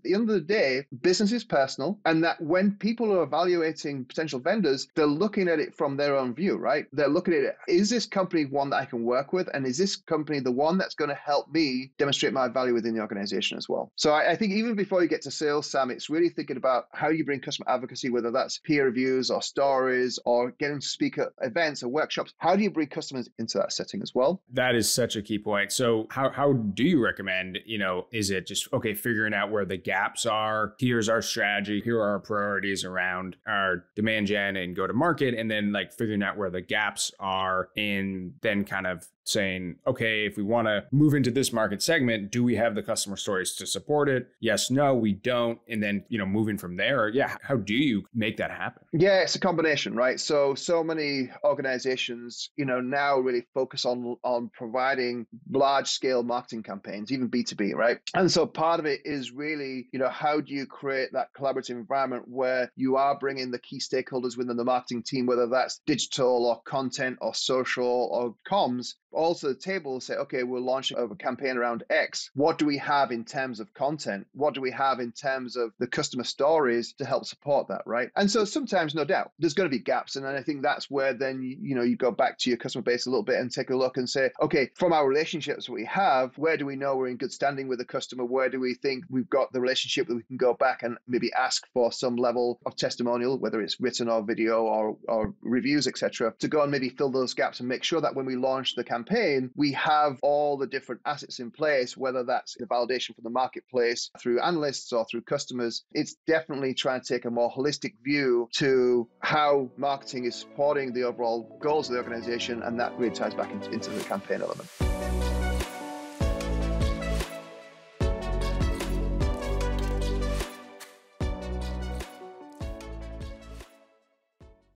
the end of the day, business is personal, and that when people are evaluating potential vendors, they're looking at it from their own view, right? They're looking at it, is this company one that I can work with? And is this company the one that's going to help me demonstrate my value within the organization as well? So I think even before you get to sales, Sam, it's really thinking about how you bring customer advocacy, whether that's peer reviews or stories or getting to speak at events or workshops. How do you bring customers into that setting as well? That is such a key point. So how do you recommend, is it just, okay, figuring out where the gaps are? Here's our strategy. Here are our priorities around our demand gen and go to market. And then like figuring out where the gaps are and then kind of saying, okay, if we want to move into this market segment, do we have the customer stories to support it? Yes, no, we don't. And then, moving from there, how do you make that happen? Yeah, it's a combination, right? So many organizations, now really focus on providing large scale marketing campaigns, even B2B, right? And so part of it is really, how do you create that collaborative environment where you are bringing the key stakeholders within the marketing team, whether that's digital or content or social or comms, also the table, say, okay, we're launching a campaign around X. What do we have in terms of content? What do we have in terms of the customer stories to help support that, right? And so sometimes, no doubt, there's going to be gaps. And I think that's where then, you go back to your customer base a little bit and take a look and say, okay, from our relationships we have, where do we know we're in good standing with the customer? Where do we think we've got the relationship that we can go back and maybe ask for some level of testimonial, whether it's written or video or reviews, etc., to go and maybe fill those gaps and make sure that when we launch the campaign, we have all the different assets in place, whether that's the validation from the marketplace through analysts or through customers. It's definitely trying to take a more holistic view to how marketing is supporting the overall goals of the organization, and that really ties back into the campaign element.